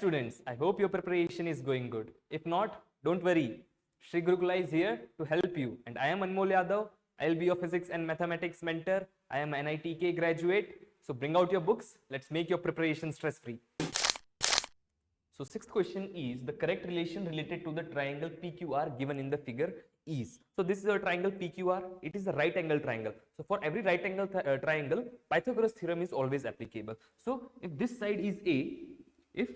students, I hope your preparation is going good. If not, don't worry. Sri Gurukula is here to help you. And I am Anmol Yadav. I will be your physics and mathematics mentor. I am an IIT-JEE graduate. So bring out your books. Let's make your preparation stress-free. So sixth question is, the correct relation related to the triangle PQR given in the figure is. So this is a triangle PQR. It is a right angle triangle. So for every right angle triangle, Pythagoras theorem is always applicable. So if this side is A, if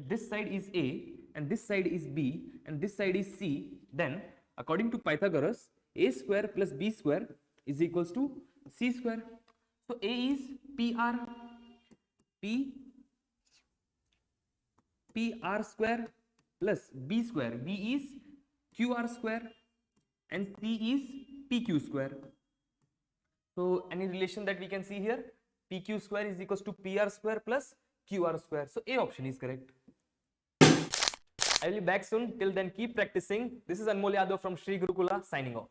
this side is A and this side is B and this side is C, then according to Pythagoras, A square plus B square is equals to C square. So A is PR square plus B square. B is QR square and C is PQ square. So any relation that we can see here, PQ square is equals to PR square plus QR square. So A option is correct. I will be back soon. Till then, keep practicing. This is Anmol Yadav from Sri Gurukula signing off.